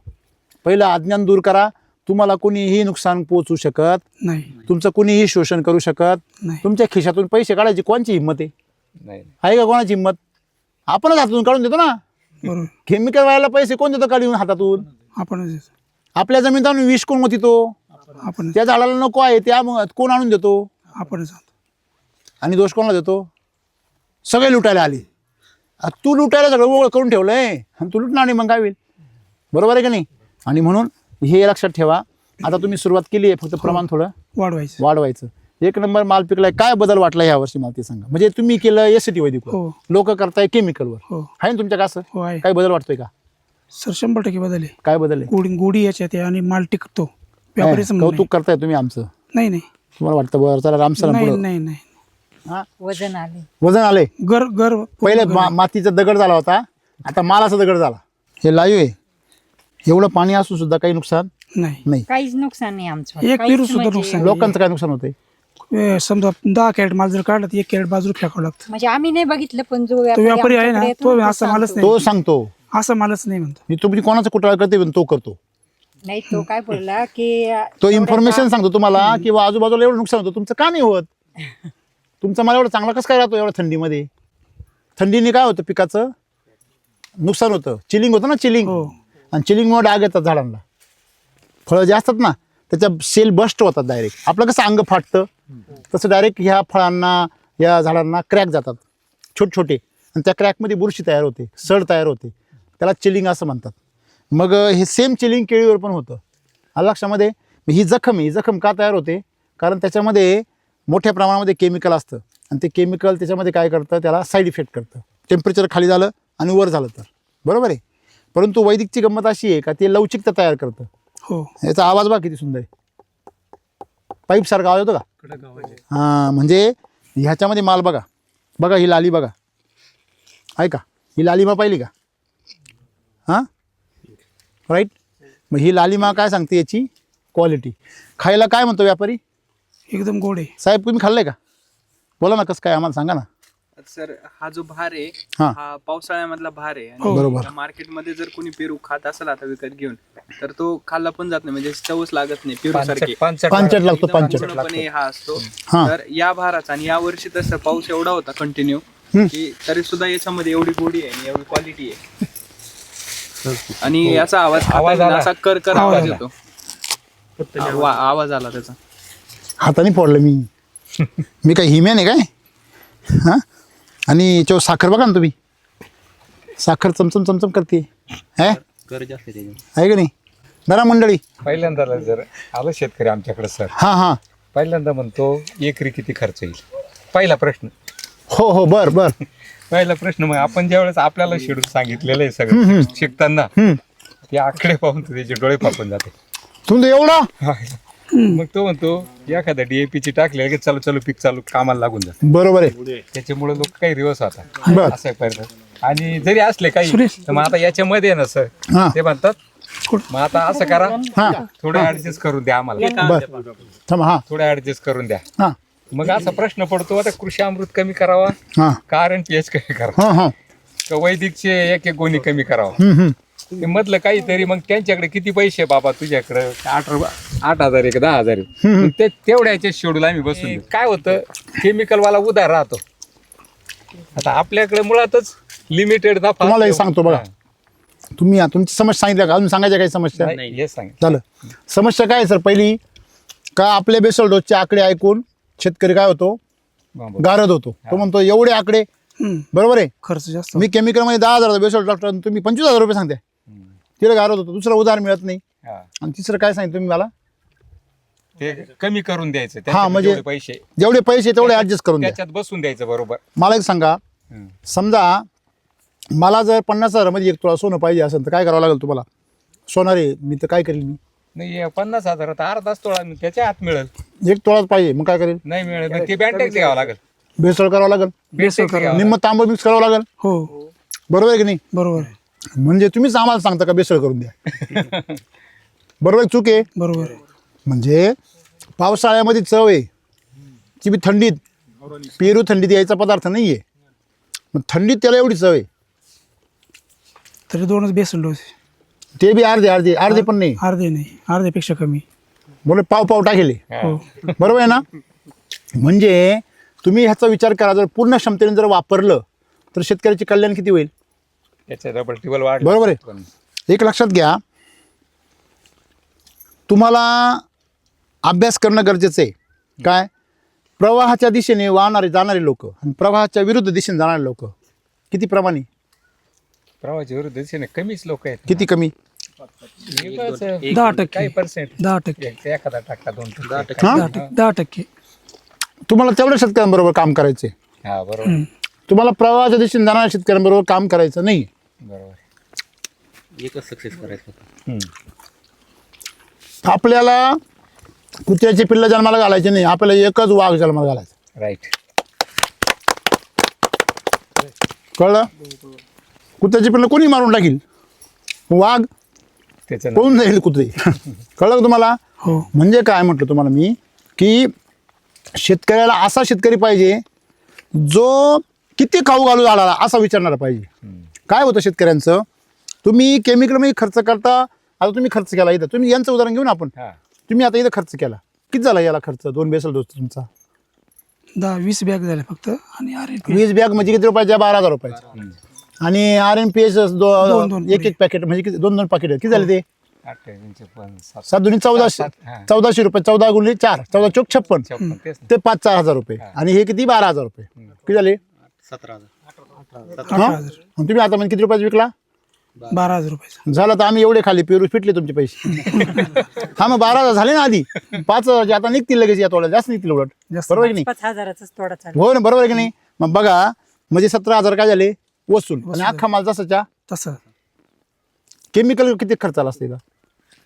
पहिलं अज्ञान दूर करा. तुम्हाला कोणीही नुकसान पोहोचू शकत नाही, तुमचं कोणीही शोषण करू शकत नाही. तुमच्या खिशातून पैसे काढायची कोणची हिंमत आहे? नाही. आहे का कोणाची हिंमत? आपणच हातातून काढून देतो ना. बरोबर. केमिकल व्हायला पैसे कोण देतो काढून हातातून? आपणच. आपल्या जमिनीतून विष कोण होती तो? आपण. त्या झाडाला नको आहे त्या कोण आणून देतो? आपणच. आणि दोष कोणाला देतो? सगळे लुटायला आले. तू लुटायला सगळं ओळख करून ठेवलंय आणि तू लुटणार नाही, मग काय होईल? बरोबर आहे का नाही? आणि म्हणून हे लक्षात ठेवा. आता तुम्ही सुरुवात केली आहे, फक्त प्रमाण थोडं वाढवायचं. 1 नंबर माल पिकलाय. काय बदल वाटला या वर्षी मला ते सांगा. म्हणजे तुम्ही केलं SCT वैदिक, लोक करताय केमिकलवर, आहे ना तुमच्या कसं? काय बदल वाटतोय का? सर 100% बदल आहे. काय बदल आहे? गोडी याच्यात आणि माल टिकतो. कौतुक करताय तुम्ही आमचं. नाही, तुम्हाला वाटतं बरं चला रामसराम पुढं. नाही. वजन आले. वजन आले. गर पहिले मातीचा दगड झाला होता, आता मालाचा दगड झाला. हे लाईव्ह आहे. एवढं पाणी असून सुद्धा काही नुकसान नाही. काहीच नुकसान नाही आमचं. एक पेरू सुद्धा नुकसान. लोकांचं काय नुकसान होतंय? समजा 10 कॅरेट माल जर काढला तर 1 कॅरेट बाजूला फेकावं लागतं. म्हणजे आम्ही नाही बघितलं, पण जो व्यापारी आहे ना, तो असं मालच नाही. तो सांगतो असं मालच नाही म्हणतो. मी तुम्ही कोणाचा कुठला करते पण तो करतो. नाही, तो काय बोलला की तो इन्फॉर्मेशन सांगतो तुम्हाला की आजूबाजूला एवढं नुकसान होतं, तुमचं का नाही होत? तुमचा माल एवढा चांगला कसं काय राहतो एवढ्या थंडीमध्ये? थंडीने काय होतं, पिकाचं नुकसान होतं. चिलिंग होतं ना, चिलिंग. आणि चिलिंगमुळे डाग येतात झाडांना. फळं जे असतात ना त्याच्या सेल बस्ट होतात डायरेक्ट. आपलं कसं अंग फाटतं तसं डायरेक्ट ह्या फळांना, या झाडांना क्रॅक जातात छोटे. आणि त्या क्रॅकमध्ये बुरशी तयार होते, सड तयार होते. त्याला चिलिंग असं म्हणतात. मग हे सेम चिलिंग केळीवर पण होतं. आलं लक्षामध्ये? ही जखम आहे. ही जखम का तयार होते? कारण त्याच्यामध्ये मोठ्या प्रमाणामध्ये केमिकल असतं आणि ते केमिकल त्याच्यामध्ये काय करतं, त्याला साईड इफेक्ट करतं. टेम्परेचर खाली झालं आणि वर झालं तर. बरोबर आहे. परंतु वैदिकची गंमत अशी आहे का ते लवचिकता तयार करतं. याचा आवाज बघा किती सुंदर आहे. पाईप सारखा आवाज होतो का? हां, म्हणजे ह्याच्यामध्ये माल बघा ही लाली बघा, आहे का? ही लालिमा पाहिली का? हां, राईट. मग ही लालिमा काय सांगते याची क्वालिटी. खायला काय म्हणतो व्यापारी? एकदम गोड आहे. साहेब तुम्ही खाल्लंय का? बोला ना कसं काय आम्हाला सांगा ना. सर हा जो भार आहे हा. हा पावसाळ्यामधला भार आहे हो. बरोबर. आणि मार्केटमध्ये जर कोणी पेरू खात असेल आता विकत घेऊन तर तो खाल्ला पण जात नाही, म्हणजे चवच लागत नाही पेरू सारखी. पांचट लागतो पांचट. पूर्णपणे हा असतो. हा. तर या भाराचा आणि या वर्षी तसं पाऊस एवढा होता कंटिन्यू की तरी सुद्धा याच्यामध्ये एवढी गोडी आहे आणि एवढी क्वालिटी आहे. आणि याचा आवाज खाताना असा कर आवाज येतो. आवाज आला त्याचा. हाताने फोडलं मी काय हिम्यान आहे काय? हां. आणि चो साखर बघा ना तुम्ही, साखर चमचम चमचम करते आहे का नाही? बरा मंडळी पहिल्यांदा जर आलं शेतकरी आमच्याकडे सर, हां हां पहिल्यांदा म्हणतो एकरी किती खर्च येईल, पहिला प्रश्न. हो बर पहिला प्रश्न. मग आपण ज्यावेळेस आपल्याला शेड्यूल सांगितलेलं आहे सगळं शिकताना ते आकडे पाहून त्याचे डोळे फापून जाते. तुमचं एवढा मग तो म्हणतो एखाद्या DAP ची टाकले की चालू पीक चालू कामाला लागून जात. बरोबर आहे. त्याच्यामुळे लोक काही रिवर्स होतात बर. असं परिणाम. आणि जरी असले काही तर मग आता याच्यामध्ये आहे ना सर, हां ते म्हणतात मग आता असं करा, हां थोडं ऍडजस्ट करून द्या आम्हाला, बर थांबा. हां थोडं ऍडजस्ट करून द्या. हां मग असा प्रश्न पडतो आता कृषी अमृत कमी करावा हां का RNPH कमी करावा हां हां का वैदिकचे एक गोणी कमी करावा. ते मधलं काहीतरी मग त्यांच्याकडे किती पैसे बाबा तुझ्याकडे 8,000 आहे का 10,000 आहे, मग ते तेवढ्याचे शेड्यूल आम्ही बसून देऊ. काय होतं केमिकलवाला उधार राहतो. आता आपल्याकडे मुळातच लिमिटेड नफा. तुम्हाला एक सांगतो बघा, तुम्ही तुमची समस्या सांगितल्या का? अजून सांगायच्या काही समस्या? नाही, हे सांग झालं. समस्या काय आहे सर? पहिली का आपल्या बेसल डोसचे आकडे ऐकून शेतकरी काय होतो? गारद होतो. तो म्हणतो एवढे आकडे बरोबर आहे, खर्च जास्त. मी केमिकलमध्ये 10,000 बेसल डॉक्टर तुम्ही 25,000 रुपये सांगते. तिला गारद होतो. दुसरं उधार मिळत नाही. हा. आणि तिसरं काय सांगितलं तुम्ही मला? ते कमी करून द्यायचं. हा, त्यांच्याकडे म्हणजे जेवढे पैसे जेवढे पैसे तेवढे ऍडजस्ट करून द्या. त्याच्यात बसून द्यायचं बरोबर. मला एक सांगा, समजा मला जर 50,000 एक तोळा सोनं पाहिजे असेल तर काय करावं लागेल तुम्हाला? सोनारे मी तर काय करेल? मी नाही 50,000 अर्धाच तोळा त्याच्या आत मिळेल. 1 तोळाच पाहिजे मग काय करेल? नाही मिळेल मग ते बँटेक घ्यावं लागेल. भेसळ करावं लागेल, बेसिक घ्यावं निम्म तांबं मिक्स करावं लागेल. हो बरोबर आहे की नाही? बरोबर आहे. म्हणजे तुम्हीच आम्हाला सांगता का बेसळ करून द्या? बरोबर आहे, चूक आहे. बरोबर आहे. म्हणजे पावसाळ्यामध्ये चव आहे की बी थंडीत पेरू थंडीत यायचा पदार्थ नाही आहे. मग थंडीत त्याला एवढी चव आहे. तरी 2च बेसन डोस, ते बी अर्धे पण नाही, अर्धे नाही, अर्ध्यापेक्षा कमी. बोले पाव टाकेले. हो बरोबर आहे ना? म्हणजे तुम्ही ह्याचा विचार करा, जर पूर्ण क्षमतेने जर वापरलं तर शेतकऱ्याचे कल्याण किती होईल? त्याच्या डबल टिबल वाढ. बरोबर आहे. एक लक्षात घ्या, तुम्हाला अभ्यास करणं गरजेचं आहे. काय? प्रवाहाच्या दिशेने जाणारे लोक आणि प्रवाहाच्या विरुद्ध दिशेने जाणारे लोक किती प्रमाणे? प्रवाहाच्या विरुद्ध दिशेने कमीच लोक आहेत. किती कमी? 10%. काही पर्सेंट 10%. एखादा टाका 2%. हां 10%. तुम्हाला तेवढ्या शेतकऱ्यांबरोबर काम करायचे. हा बरोबर तुम्हाला प्रवाहाच्या दिशेने जाणाऱ्या शेतकऱ्यांबरोबर काम करायचं नाही. बरोबर. एकच सक्सेस करायचं. आपल्याला कुत्र्याचे पिल्लं जन्माला घालायचे नाही, आपल्याला एकच वाघ जन्माला घालायचा. राईट. कळलं? कुत्र्याचे पिल्लं कोणी मारून टाकील, वाघ त्याचं पळून जाईल कुत्रे. कळलं का तुम्हाला? हो म्हणजे काय म्हटलं तुम्हाला मी, की शेतकऱ्याला असा शेतकरी पाहिजे जो किती खाऊ घालू झाला असा विचारणारा पाहिजे. काय होतं शेतकऱ्यांचं, तुम्ही केमिकलमध्ये खर्च करता. आता तुम्ही खर्च केला इथं, तुम्ही यांचं उदाहरण घेऊन आपण, तुम्ही आता इथं खर्च केला किती झाला याला खर्च? 2 बेसल डोस तुमचा 10-20 बॅग झाले फक्त. आणि RNPH 20 बॅग म्हणजे किती रुपयाच्या? 12,000 रुपयाचा. आणि RNPH एक पॅकेट म्हणजे किती? 2 पॅकेट किती झाले ते? 7 दुनी 1400 रुपये. 14 गुणिले 4 14 चोक 56 ते 5-4,000 रुपये. आणि हे किती? 12,000 रुपये. किती झाले? 17,000. हां. तुम्ही आता म्हणजे किती रुपयाचा विकला? 12,000 रुपये झालं तर आम्ही एवढे खाली पेरू फिटले तुमचे पैसे. हा मग 12,000 झाले ना आधी. 5,000 आता निघतील लगेच, या थोड्या जास्त निघतील उलट. बरोबर आहे की नाही? 5,000च तोडा चालू. हो ना, बरोबर आहे की नाही? मग बघा, म्हणजे 17,000 काय झाले वसूल. आणि अख्खा माल जसाच्या तसं. केमिकल किती खर्च आला असते का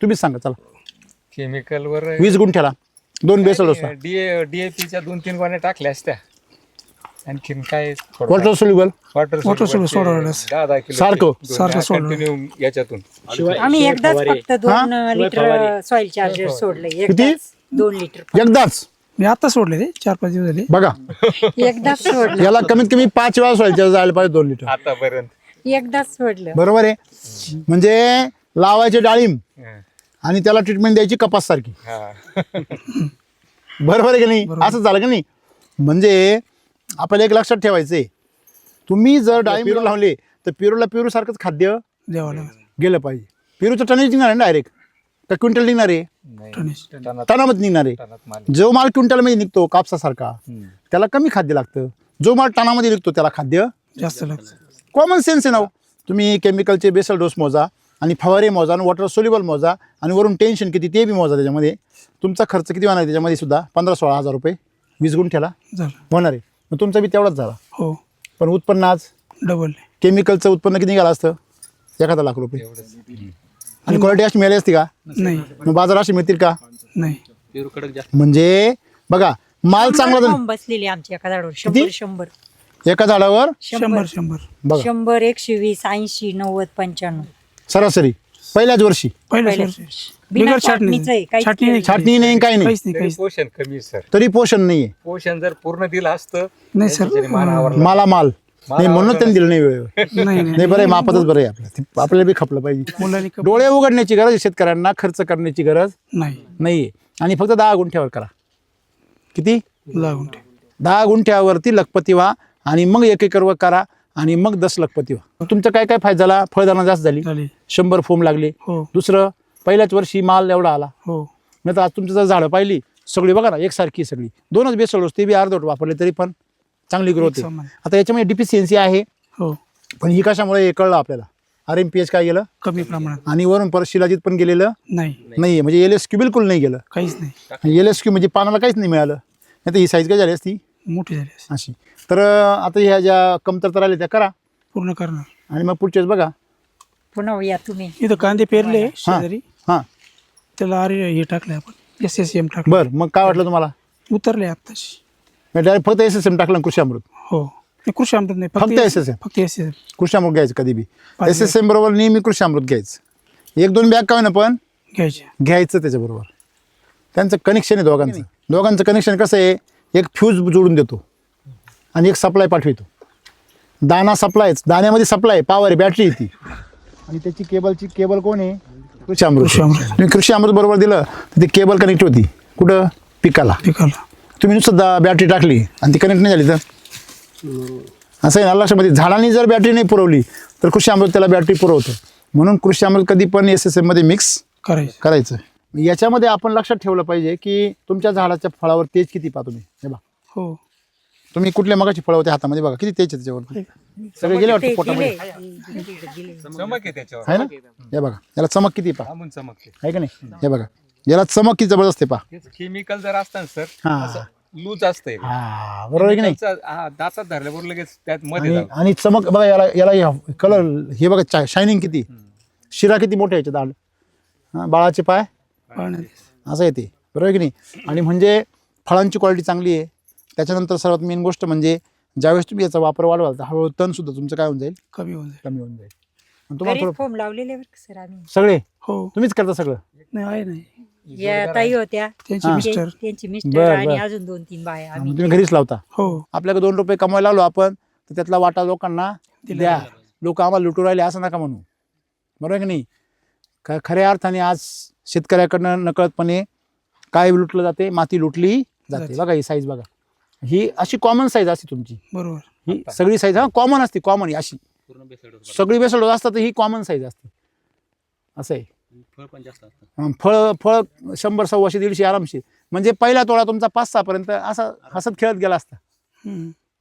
तुम्हीच सांगा. चला, केमिकलवर 20 गुंठ्याला 2 बेसल डोस. DAPच्या 2-3 गोण्या टाकल्या असत्या आणखीन काय water soluble water Water soluble सोडवलं. 10 किलो सारखं कंटिन्यू याच्यातून आम्ही एकदाच फक्त 2 लिटर सॉइल चार्जर सोडलं. एकदाच 2 लिटर एकदाच मी आता सोडले ते 4-5 दिवस झाले. बघा एकदाच सोडलं. याला कमीत कमी 5 वेळा सोडायचं जायला पाहिजे 2 लिटर. आतापर्यंत एकदाच सोडलं. बरोबर आहे. म्हणजे लावायचे डाळिंब आणि त्याला ट्रीटमेंट द्यायची कपास सारखी. बरोबर आहे की नाही? असं झालं की नाही? म्हणजे आपल्याला एक लक्षात ठेवायचंय, तुम्ही जर डाळिंब पेरू लावले तर पेरूला पेरू सारखंच खाद्य द्यावं लागेल. गेलं पाहिजे. पेरूचं टनेज निघणार आहे डायरेक्ट तर क्विंटल निघणार आहे, टनामध्ये निघणार आहे. जो माल क्विंटलमध्ये निघतो कापसासारखा त्याला कमी खाद्य लागतं, जो माल टनामध्ये निघतो त्याला खाद्य जास्त लागतं. कॉमन सेन्स आहे ना. तुम्ही केमिकलचे बेसल डोस मोजा आणि फवारे मोजा आणि वॉटर सोल्युबल मोजा आणि वरून टेन्शन किती ते बी मोजा. त्याच्यामध्ये तुमचा खर्च किती होणार आहे त्याच्यामध्ये सुद्धा 15-16 हजार रुपये 20 गुंठ्याला झालं. होणार आहे. मग तुमचा बी तेवढाच झाला. हो पण उत्पन्न आज डबल. केमिकलचं उत्पन्न किती निघालं असतं? 1 लाख रुपये. आणि क्वालिटी अशी मिळाली असती का? नाही मग बाजार अशी मिळतील का? नाही. पेरू कडक जास्त. म्हणजे बघा माल चांगला फॉर्म बसलेले आमच्या एका झाडावर 100 एका झाडावर 100 बघा 100 120 80 90 95 सरासरी पहिल्याच वर्षी. पहिल्याच पहिल्याच वर्षी. वर्षी. बिगर बिना छाटणी छाटणीचं आहे, काहीच छाटणी नाही. छाटणी नाही काही नाही काहीच नाही. काहीच पोषण कमी आहे, सर. तरी पोषण नाहीये. पोषण जर पूर्ण दिलं असतं नाही सर. त्याच्याने मानावर माला माल नाही म्हणून त्यांनी दिलं नाही वेळेवर. नाही नाही बरं आहे, मापातच बरं आहे. आपल्याला बी खपलं पाहिजे. मुलांनी डोळे उघडण्याची गरज आहे शेतकऱ्यांना, खर्च करण्याची गरज नाही नाहीये. आणि फक्त 10 गुंठ्यावर करा. किती? लागून 10 गुंठ्यावरती लखपती व्हा आणि मग 1 एकरवर करा आणि मग 10 लखपती व्हा. तुमचं काय काय फायदा झाला? फळधारणा जास्त झाली, झाले. 100 फोम लागले. हो दुसरं पहिल्याच वर्षी माल एवढा आला. हो नाही तर आज तुमचं जर झाडं पाहिली सगळी बघा ना एकसारखी सगळी. 2च बेसल डोस ते बी अर्धवट वापरले तरी पण चांगली ग्रोथ आहे. समान. आता याच्यामध्ये डिफिशियन्सी आहे हो पण ही कशामुळे हे कळलं आपल्याला. RMPH काय गेलं कमी प्रमाणात. आणि वरून परत शिलाजीत पण गेलेलं नाही नाहीये. म्हणजे LSQ बिलकुल नाही गेलं. काहीच नाही. LSQ म्हणजे पानाला काहीच नाही मिळालं. नाही तर ही साईज काय झाली असती मोठी झाली असते. अशी. तर आता ह्या ज्या कमतरता राहिल्या त्या करा पूर्ण करणार. आणि मग पुढचेच बघा. पुन्हा या तुम्ही. इथं कांदे पेरले शेजारी, हां त्याला हे टाकले आपण SSM टाकलं. बरं मग काय वाटलं तुम्हाला? उतरले आत्ताशी. डायरेक्ट फक्त SSM टाकलं कृषी अमृत. हो नाही, कृषी अमृत नाही, फक्त SSM. फक्त SSM. कृषी अमृत घ्यायचं कधी बी. 5 SSM बरोबर नेहमी कृषी अमृत घ्यायचं. 1-2 बॅग काय ना पण घ्यायचे. घ्यायचं त्याच्याबरोबर. त्यांचं कनेक्शन आहे दोघांचं कनेक्शन कसं आहे? एक फ्यूज जोडून देतो आणि एक सप्लाय पाठवितो. दाना सप्लायच, दाण्यामध्ये सप्लाय पॉवर आहे, बॅटरी येते आणि त्याची केबल कोण आहे? कृषी अमृत. तुम्ही कृषी अमृत बरोबर दिलं तर ती केबल कनेक्ट होती कुठं? पिकाला. तुम्ही नुसतं बॅटरी टाकली आणि ती कनेक्ट नाही झाली तर असं आहे ना लक्षामध्ये. झाडांनी जर बॅटरी नाही पुरवली तर कृषी अमृत त्याला बॅटरी पुरवतं. म्हणून कृषी अमृत कधी पण SSM मध्ये मिक्स करायचं. याच्यामध्ये आपण लक्षात ठेवलं पाहिजे की तुमच्या झाडाच्या फळावर तेज किती पहा तुम्ही. हे बघा हो तुम्ही कुठल्या मगाची फळं होते हातामध्ये बघा किती तेज आहे त्याच्यावर. सगळे गेले वाटतं पोटामध्ये चमक आहे त्याच्यावर. आहे ना. हे बघा याला चमक किती पहा. थांबून चमकते. आहे का नाही? हे बघा याला चमक किती जबरदस्त आहे पहा. केमिकल जर असतं सर हा लूज असतंय. हा बरोबर आहे की नाही? दातात धरल्याबरोबर लगेच त्यात मध्ये जाऊ. आणि चमक बघा याला कलर हे बघा शायनिंग किती, शिरा किती मोठे याचे दाढ. बाळाचे पाय असं येते. बरोबर आहे की नाही? आणि म्हणजे फळांची क्वालिटी चांगली आहे. त्याच्यानंतर सर्वात मेन गोष्ट म्हणजे ज्यावेळेस तुम्ही याचा वापर वाढवाल तर हळूहळू तण सुद्धा तुमचं काय होऊन जाईल? कमी होऊन जाईल. आणि तुम्हाला घरीच फोम लावलेले बरं का सर आम्ही. सगळे हो तुम्हीच करता सगळं? नाही आहे नाही, या ताई होत्या त्यांचे मिस्टर. त्यांची मिस्टर बरं, आणि बरं. अजून 2-3 बाया आम्ही. तुम्ही घरीच लावता. हो आपल्याकडे 2 रुपये कमवायला आलो आपण तर त्यातला वाटा लोकांना द्या. लोक आम्हाला लुटू राहिले असं नका म्हणू. बरोबर आहे की नाही? खऱ्या अर्थाने आज शेतकऱ्याकडनं नकळतपणे काय लुटलं जाते? माती लुटली जाते. बघा ही साईज बघा, ही अशी कॉमन साईज असते तुमची. बरोबर. ही सगळी साईज कॉमन असते. कॉमन अशी सगळी बेसड असतात ही कॉमन साईज असते. असं आहे. फळ पण जास्त असतं. फळ 100 125 150 आरामशीर. म्हणजे पहिला तोडा तुमचा 5-6 पर्यंत असा हसत खेळत गेला असता.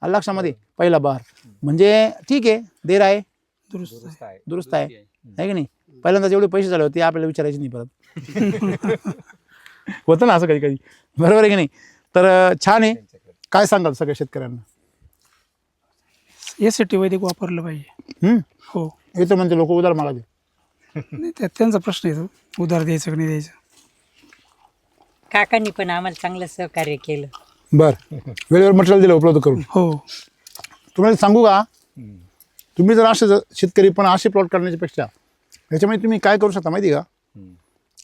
लक्षामध्ये पहिला बहार म्हणजे ठीक आहे, देर आहे दुरुस्त आहे. आहे की नाही? पहिल्यांदा जेवढे पैसे झाले होते आपल्याला विचारायचे नाही परत. होतं ना असं कधी कधी. बरोबर आहे की नाही? तर छान आहे. काय सांगाल सगळ्या शेतकऱ्यांना? यासाठी वैदिक वापरलं पाहिजे. हो येतो म्हणजे लोक उधार मागायचे. नाही त्यांचा प्रश्न येतो उधार द्यायचं की नाही द्यायचं. काकांनी पण आम्हाला चांगलं सहकार्य केलं. बरं वेळेवर मटेरियल दिलं उपलब्ध करून. हो तुम्हाला सांगू का, हम्म. तुम्ही जर असे शेतकरी पण असे प्लॉट करण्याच्या पेक्षा याच्यामध्ये तुम्ही काय करू शकता माहिती आहे का, हम्म.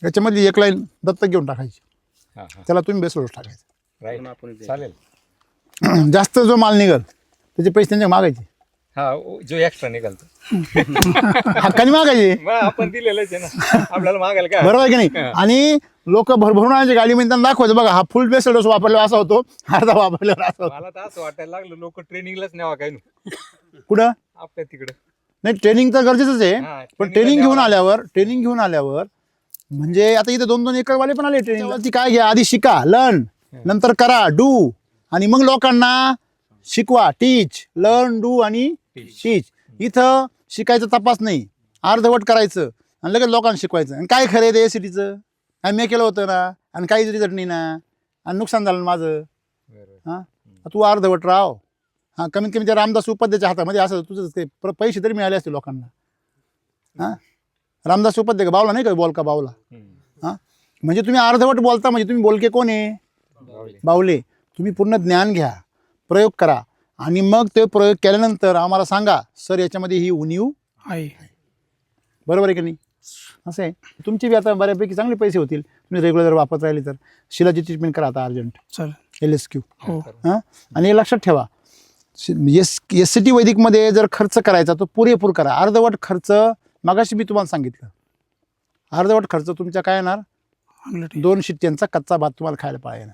याच्यामध्ये एक लाईन दत्तक घेऊन टाकायची, हा हा त्याला तुम्ही बेसल डोस टाकायचा. राईट चालेल. जास्त जो माल निघल त्याचे पैसे त्यांच्या मागायचे, हा जो एक्स्ट्रा निघालतो हक्काने मागायचे, मग आपण दिलेलंच आहे ना, आपल्याला मागायला काय. बरोबर आहे की नाही. आणि लोक भरभरून आणायचे गाडीमध्ये, त्यांना दाखवायचं बघा हा फुल बेसल डोस वापरला असा होतो, अर्धा वापरल्यावर असा होतो. मला तर असं वाटायला लागलं लोक ट्रेनिंगलाच न्यावा काय कुठं आपल्या तिकडं. नाही, ट्रेनिंग तर गरजेचंच आहे, हा, पण training ट्रेनिंग घेऊन आल्यावर म्हणजे आता इथे 2-2 एकरवाले पण आले ट्रेनिंग. काय घ्या, आधी शिका, लर्न, नंतर करा, डू, आणि मग लोकांना शिकवा, टीच, लर्न, डू आणि टीच. इथं शिकायचं तपास नाही, अर्धवट करायचं आणि लगेच लोकांना शिकवायचं. आणि काय खरं आहे ते सिटीचं, आणि मी केलं होतं ना, आणि काहीच रिझल्ट नाही ना, आणि नुकसान झालं ना माझं. बरोबर. हां, तू अर्धवट राव. हां, कमीत कमी त्या रामदास उपाध्यायच्या हातामध्ये असं तुझं ते पैसे तरी मिळाले असते लोकांना. हां, रामदास उपाध्याय का बावला नाही का, बोल का बावला. हम्म. हां, म्हणजे तुम्ही अर्धवट बोलता, म्हणजे तुम्ही बोलके कोण आहे, बावले. बावले. तुम्ही पूर्ण ज्ञान घ्या, प्रयोग करा, आणि मग ते प्रयोग केल्यानंतर आम्हाला सांगा, सर याच्यामध्ये ही उणीव आहे. बरोबर आहे की नाही. असं आहे, तुमची बी आता बऱ्यापैकी चांगले पैसे होतील तुम्ही रेग्युलर जर वापरत राहिले तर. शिलाची ट्रीटमेंट करा आता अर्जंट, चालेल. LSQ. हो. हां, आणि हे लक्षात ठेवा, SCT वैदिकमध्ये जर खर्च करायचा तो पुरेपूर करा. अर्धवट खर्च, मागाशी मी तुम्हाला सांगितलं, अर्धवट खर्च तुमच्या काय येणार, अंगलटी. 2 शिट्ट्यांचा कच्चा भात तुम्हाला खायला पाहिजे ना.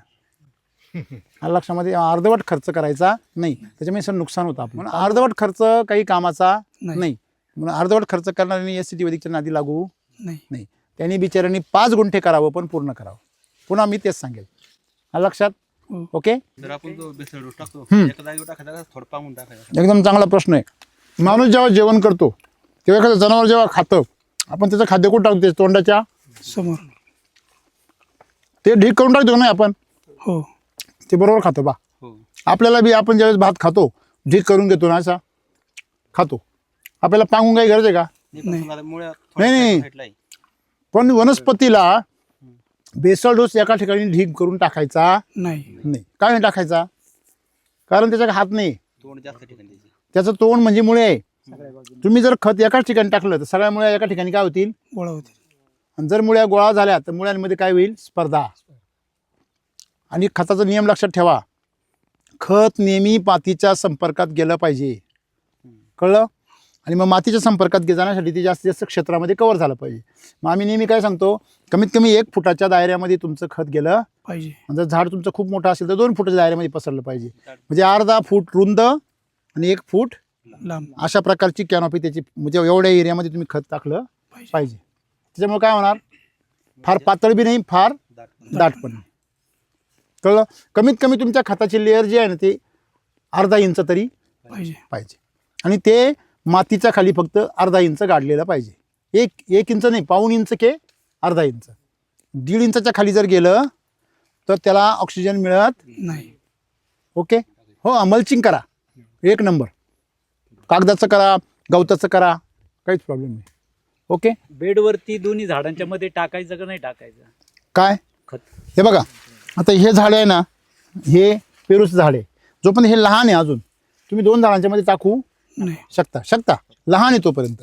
लक्षामध्ये अर्धवट खर्च करायचा नाही, त्याच्यामुळे सर नुकसान होतं आपलं. म्हणून अर्धवट खर्च काही कामाचा नाही. म्हणून अर्धवट खर्च करणाऱ्यांनी SCT वैदिकच्या नादी लागू नाही. त्यांनी बिचाऱ्यांनी 5 गुंठे करावं, पण पूर्ण करावं. पुन्हा मी तेच सांगेल, लक्षात. हो. ओके, जर आपण तो बेसल डोस टाकतो, एका जागेवर टाकायचा का थोडं पांगून टाकायचा. एकदम चांगला प्रश्न आहे. माणूस जेव्हा जेवण करतो तेव्हा एखादं जनावर जेव्हा खातं, आपण त्याचं खाद्य कुठं टाकतो, तोंडाच्या समोर. ते ढीक करून टाकतो नाही आपण, हो. ते बरोबर खातो बा. हो. आपल्याला बी आपण ज्यावेळेस भात खातो ढीक करून घेतो ना, असा खातो. आपल्याला पांगून काही गरज आहे का, नाही. नाही. पण वनस्पतीला बेसल डोस एका ठिकाणी ढीक करून टाकायचा नाही. काय नाही टाकायचा, कारण त्याचा हात नाही, तोंड जास्त ठिकाणी द्यायचं. त्याचं तोंड म्हणजे मुळे आहे. तुम्ही जर खत एकाच ठिकाणी टाकलं तर सगळ्या मुळ्या एका ठिकाणी काय होतील, गोळा होते. आणि जर मुळ्या गोळा झाल्या तर मुळ्यांमध्ये काय होईल, स्पर्धा. आणि खताचा नियम लक्षात ठेवा, खत नेहमी मातीच्या संपर्कात गेलं पाहिजे, कळलं. आणि मग मातीच्या संपर्कात जाण्यासाठी ते जास्तीत जास्त क्षेत्रामध्ये कव्हर झालं पाहिजे. मग आम्ही नेहमी काय सांगतो, कमीत कमी 1 फुटाच्या दायऱ्यामध्ये तुमचं खत गेलं पाहिजे. आणि जर झाड तुमचं खूप मोठं असेल तर 2 फुटाच्या दायऱ्यामध्ये पसरलं पाहिजे. म्हणजे अर्धा फूट रुंद आणि 1 फूट लांब अशा प्रकारची कॅनॉपी त्याची, म्हणजे एवढ्या एरियामध्ये तुम्ही खत टाकलं पाहिजे. त्याच्यामुळे काय होणार, फार पातळ बी नाही, फार दाट पण नाही, कळलं. कमीत कमी तुमच्या खताची लेअर जी आहे ना ते अर्धा इंच तरी पाहिजे. आणि ते मातीच्या खाली फक्त अर्धा इंच गाडलेलं पाहिजे. एक इंच नाही, पाऊण इंच के अर्धा इंच. 1.5 इंचाच्या खाली जर गेलं तर त्याला ऑक्सिजन मिळत नाही. ओके, हो. मल्चिंग करा, 1 नंबर. कागदाचं करा, गवताचं करा, काहीच प्रॉब्लेम नाही. ओके, बेडवरती दोन्ही झाडांच्या मध्ये टाकायचं का नाही टाकायचं काय खत. हे बघा, आता हे झाड आहे ना, हे पेरूचं झाड आहे. जोपर्यंत हे लहान आहे अजून, तुम्ही 2 झाडांच्या मध्ये टाकू शकता, लहान आहे तोपर्यंत.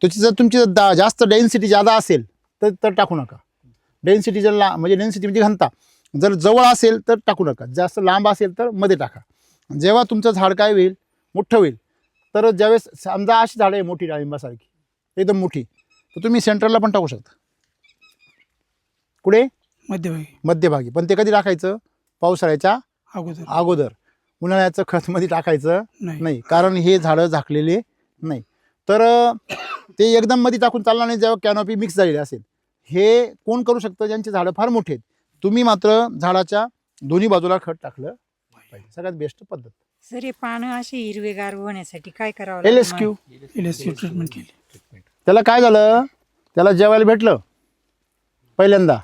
त्याची जर तुमची जास्त डेन्सिटी जादा असेल तर टाकू नका. डेन्सिटी जर म्हणजे डेन्सिटी म्हणजे घनता जर जवळ असेल तर टाकू नका, जास्त लांब असेल तर मध्ये टाका. जेव्हा तुमचं झाड काय होईल, मोठं होईल, तर ज्यावेळेस समजा अशी झाडं आहे मोठी डाळिंबासारखी एकदम मोठी, तर तुम्ही सेंटरला पण टाकू शकता. कुठे, मध्यभागी. पण ते कधी टाकायचं, पावसाळ्याच्या अगोदर. उन्हाळ्याचं खतमध्ये टाकायचं नाही, कारण हे झाडं झाकलेले नाही. तर ते एकदम मध्ये टाकून चालणार नाही जेव्हा कॅनॉपी मिक्स झालेली असेल. हे कोण करू शकतं, ज्यांचे झाडं फार मोठे आहेत. तुम्ही मात्र झाडाच्या दोन्ही बाजूला खत टाकलं पाहिजे, सगळ्यात बेस्ट पद्धत. सर हे पानं अशी हिरवेगार होण्यासाठी काय करावं LSQ ट्रीटमेंट केली. त्याला काय झालं, त्याला जेवायला भेटलं पहिल्यांदा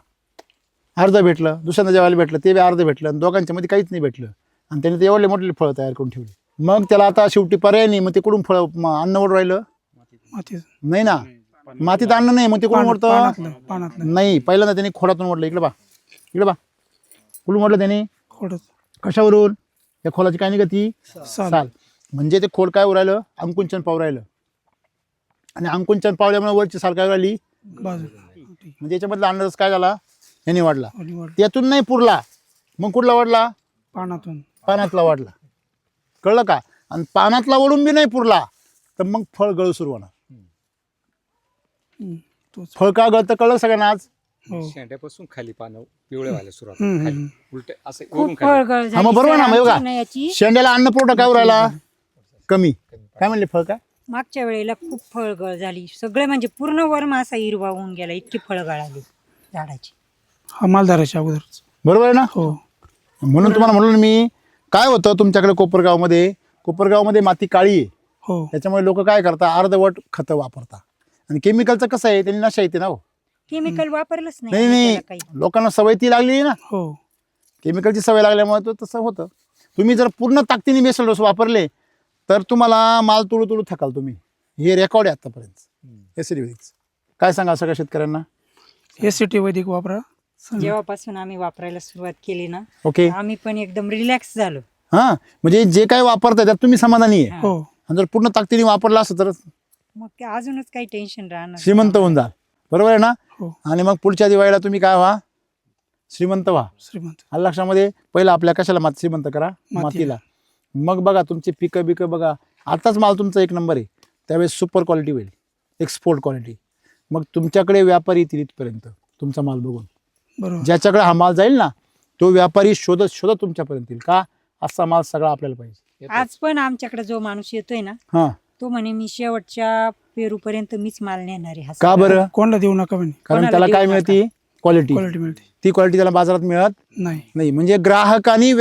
अर्ध भेटलं, दुसऱ्यांदा जेवायला भेटलं ते बी अर्ध भेटलं, आणि दोघांच्या मध्ये काहीच नाही भेटलं, आणि त्याने ते एवढे मोठे फळं तयार करून ठेवली. मग त्याला आता शेवटी पर्याय नाही, मग ते कुठून फळं अन्न ओढ राहिलं नाही ना, मातीत अन्न नाही, मग ते कुठून ओढतं नाही. पहिल्यांदा त्यांनी खोडातून ओढलं. इकडे बा कुठून ओढलं त्यांनी, कशावरून, या खोलाची काय निघती, साल. म्हणजे ते खोड काय उरायलं, अंकुंचन पावू राहिलं, आणि अंकुंचन पावल्यामुळे वरची साल काय राहिली, बाजू म्हणजे याच्यामधला अंदाज काय झाला, याने वाढला. निवड त्यातून नाही पुरला, मग कुठला वाढला, पानातून पानातला वाढला. कळलं का? आणि पानातला वळून बी नाही पुरला तर मग फळ गळू सुरू होणार. तोच फळ का गळतं कळलं सगळ्यांना आज. हो शेंड्यापासून खाली पानं पिवळे व्हायला सुरुवात हम्म, होते. खाली हम्म. उलट असं खूप वरून खाली. फळगळ हा झाली मग बरोबर सर ना, मग आमची बघा ना याची. शेंड्याला अन्न पुरवठा काय राहिला, कमी. काय म्हणले फळ काय, मागच्या वेळेला खूप फळगळ झाली, सगळे म्हणजे पूर्ण वरम असा हिरवा होऊन गेला, इतकी फळगळ आली झाडाची. हा मालधाराच्या अगोदरच. बरोबर आहे ना. हो म्हणून तुम्हाला म्हणलं ना मी, काय होतं तुमच्याकडे कोपरगावमध्ये माती काळी आहे, हो त्याच्यामुळे लोक काय करतात, अर्धवट खतं वापरतात. आणि केमिकलचं कसं आहे, त्यांनी नशा येते ना हो. केमिकल वापरलंच नाही नाही नाही त्याला काही. लोकांना सवय ती लागली आहे ना, हो केमिकलची सवय लागल्यामुळे तो तसं होतं. तुम्ही जर पूर्ण ताकदीने बेसल डोस वापरले तर तुम्हाला माल तुळू तुळू थकाल तुम्ही. हे रेकॉर्ड आहे आतापर्यंत एसिडिटीचं. काय सांगा सगळ्या शेतकऱ्यांना. एसीटी वैदिक वापरा. जेव्हापासून आम्ही वापरायला सुरुवात केली ना, ओके, आम्ही पण एकदम रिलॅक्स झालो. हां म्हणजे जे काय वापरताय त्यात तुम्ही समाधानी आहे. हो आणि जर पूर्ण ताकदीने वापरला असं तर मग ते अजूनच काही टेन्शन राहणार श्रीमंत होऊन जाल. बरोबर आहे ना. हो आणि मग पुढच्या दिवाळीला तुम्ही काय व्हा, श्रीमंत व्हा. श्रीमंत. आलं लक्षामध्ये. पहिलं आपल्या कशाला श्रीमंत करा, मातीला. मातीला. मग बघा तुमची पिकं बिकं बघा. आताच माल तुमचा एक नंबर आहे, त्यावेळेस सुपर क्वालिटी होईल, एक्सपोर्ट क्वालिटी. मग तुमच्याकडे व्यापारी येतील इथपर्यंत तुमचा माल बघून. बरोबर. ज्याच्याकडे हा माल जाईल ना तो व्यापारी शोधत शोधत तुमच्यापर्यंत येईल. का, असा माल सगळा आपल्याला पाहिजे. आज पण आमच्याकडे जो माणूस येतोय ना, हां तो म्हणे मी शेवटच्या पेरूपर्यंत मीच माल नेणार आहे. हा का सगळा. बरं, कोणाला देऊ नका म्हणे. कारण कोणाला त्याला देऊ काय नका. मिळते, क्वालिटी. क्वालिटी मिळते. ती क्वालिटी त्याला बाजारात मिळत नाही नाही. म्हणजे ग्राहकांनी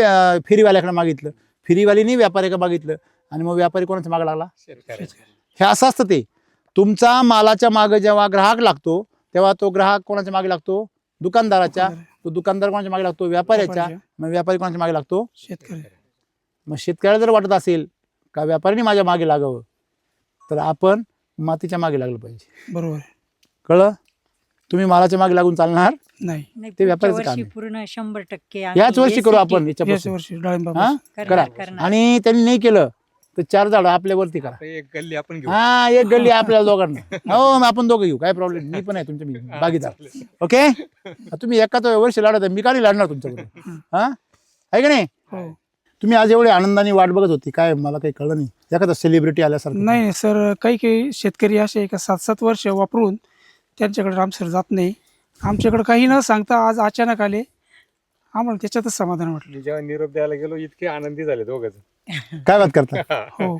फेरीवाल्याकडे मागितलं, फेरीवालीने व्यापाऱ्याकडे मागितलं, आणि मग व्यापारी कोणाच्या मागे लागला, हे असं असतं. ते तुमचा मालाच्या मागे जेव्हा ग्राहक लागतो तेव्हा तो ग्राहक कोणाच्या मागे लागतो, दुकानदाराच्या. तो दुकानदार कोणाच्या मागे लागतो, व्यापाऱ्याच्या. मग व्यापारी कोणाच्या मागे लागतो, शेतकरी. मग शेतकऱ्याला जर वाटत असेल का व्यापाऱ्याने माझ्या मागे लागावं तर आपण मातीच्या मागे लागलं पाहिजे. बरोबर. कळलं. तुम्ही मालाच्या मागे लागून चालणार नाही नाही, ते पुढच्या व्यापाऱ्याचं काम वर्षी आहे. पूर्ण 100% आम्ही याच वर्षी करू SCT आपण याच याच्यापासून. वर्षी डाळिंबा. हा करा. करणार. आणि त्यांनी नाही केलं तर 4 झाडं आपल्यावरती करा. आता एक गल्ली आपण घेऊ. हा एक गल्ली आपल्याला दोघांना. हो मग आपण दोघं घेऊ, काय प्रॉब्लेम. मी पण आहे तुमच्या मी भागीदार. ओके. तुम्ही एकाच वर्ष लढत आहे, मी का नाही लढणार तुमच्याकडे. हा आहे का नाही. हो. तुम्ही आज एवढे आनंदाने वाट बघत होती, काय मला काही कळलं नाही. एखादा सेलिब्रिटी आल्यासारखं. नाही सर, काही शेतकरी असे आहे का 7-7 वर्ष वापरून त्यांच्याकडे रामसर जात नाही. आमच्याकडे काही न सांगता आज अचानक आले, आम्हाला त्याच्यातच समाधान वाटलं. मी जेव्हा निरोप द्यायला गेलो इतके आनंदी झाले दोघच. काय बात करता. हो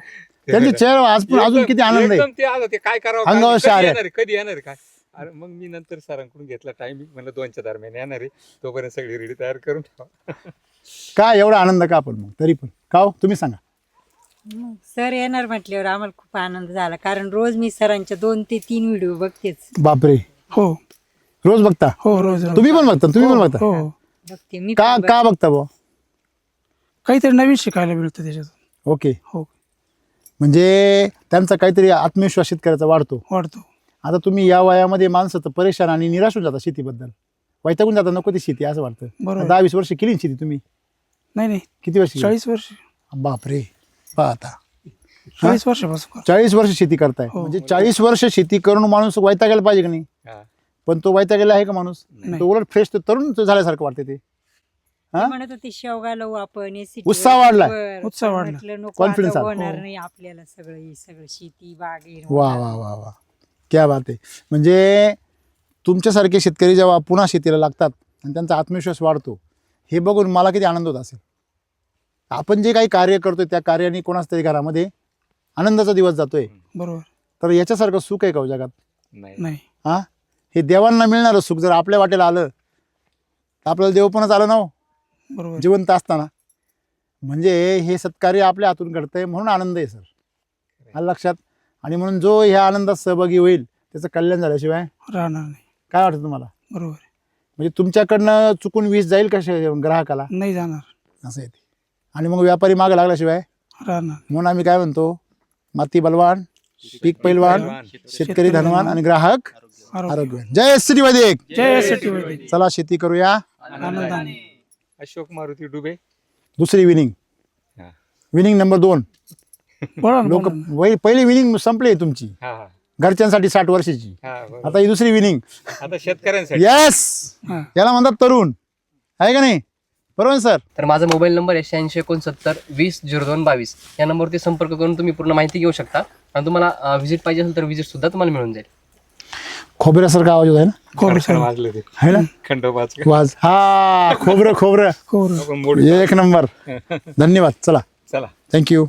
त्यांचे चेहरा आज पण अजून किती आनंद आहे. ते आज ते काय करावं, अंगावर कधी शहारे. येणार आहे, कधी येणार आहे काय. अरे मग मी नंतर सरांकडून घेतला टायमिंग, म्हणलं 2च्या दरम्यान येणार आहे, तोपर्यंत सगळी रेडी तयार करून ठेवा. काय एवढा आनंद का पण, मग तरी पण का हो तुम्ही सांगा. मग सर येणार म्हटल्यावर आम्हाला खूप आनंद झाला, कारण रोज मी सरांच्या 2 ते 3 व्हिडिओ बघतेच. बापरे, हो रोज बघता. हो रोज तुम्ही पण बघता, तुम्ही पण बघता. हो बघते मी का पण का बघता बुवा. काहीतरी नवीन शिकायला मिळतं त्याच्यातून. ओके. हो म्हणजे त्यांचा काहीतरी आत्मविश्वास शेतकऱ्याचा वाढतो. वाढतो. आता तुम्ही या वयामध्ये माणसं तर परेशान आणि निराश होऊन जाता शेतीबद्दल, वैतागून जाता, नको ती शेती असं वाटतं. बरोबर. 10-20 वर्ष केली ना शेती तुम्ही. नाही नाही, किती वर्ष केली? 40 वर्ष. बापरे. पहा आता 40 वर्षापासून. 40 वर्ष शेती करताय. हो. म्हणजे 40 वर्ष शेती करून माणूस वैतागायला पाहिजे का नाही. हा. पण तो वैतागेला आहे का माणूस. नाही. तो उलट फ्रेश, तरुण झाल्यासारखं वाटते ते. ते म्हणत होते शेवगा लावू आपण SCT उत्साह वाढलाय. वर. उत्साह पण वाढला. म्हटलं नको, Confidence आता आला. होणार हो. नाही आपल्याला सगळं शेती बाग हे वा वा वा वा, क्या बात आहे. म्हणजे तुमच्यासारखे शेतकरी जेव्हा पुन्हा शेतीला लागतात आणि त्यांचा आत्मविश्वास वाढतो, हे बघून मला किती आनंद होत असेल. आपण जे काही कार्य करतोय त्या कार्याने कोणाच तरी घरामध्ये आनंदाचा दिवस जातोय. बरोबर. तर याच्यासारखं सुख आहे का हो जगात. नाही नाही हा, हे देवांना मिळणारं सुख जर आपल्या वाटेला आलं तर आपल्याला देवपणच आलं ना हो, बरोबर. जिवंत असताना. म्हणजे हे सत्कार्य आपल्या हातून घडतंय म्हणून आनंद आहे सर. आलं लक्षात. आणि म्हणून जो ह्या आनंदात सहभागी होईल त्याचं कल्याण झाल्याशिवाय राहणार नाही. काय वाटतं तुम्हाला. बरोबर. म्हणजे तुमच्याकडनं चुकून वीज जाईल कशा ग्राहकाला, नाही जाणार. असं येते. आणि मग व्यापारी मागे लागल्याशिवाय. राहणार. म्हणून आम्ही काय म्हणतो, माती बलवान, पीक पैलवान, शेतकरी धनवान आणि ग्राहक आरोग्य. आरोग्यवान. जय श्री वैदिक. जय शेट्टी वैदिक. चला शेती करूया. आनंदाने. अशोक मारुती डुबे. दुसरी विनिंग, हा. Winning number 2. बोला ना, लोक बोला ना. पहिली विनिंग संपली तुमची हा हा घरच्यांसाठी 60 वर्षाची. हा बरोबर. आता ही दुसरी विनिंग. आता शेतकऱ्यांसाठी येस, हा. याला म्हणतात तरुण, आहे का नाही? बरोबर सर. तर माझा मोबाईल नंबर 8669 20 02 22 या नंबरवरती संपर्क करून तुम्ही पूर्ण माहिती घेऊ शकता आणि तुम्हाला व्हिजिट पाहिजे असेल तर व्हिजिट सुद्धा तुम्हाला मिळून जाईल. खोबऱ्यासारखा आवाज होत आहे ना, खोबरं वाजले ते है ना? खंडोबाच वाज, हा, खोबरं खोबरं खोबरं. एक नंबर. धन्यवाद. चला, चला. थँक्यू.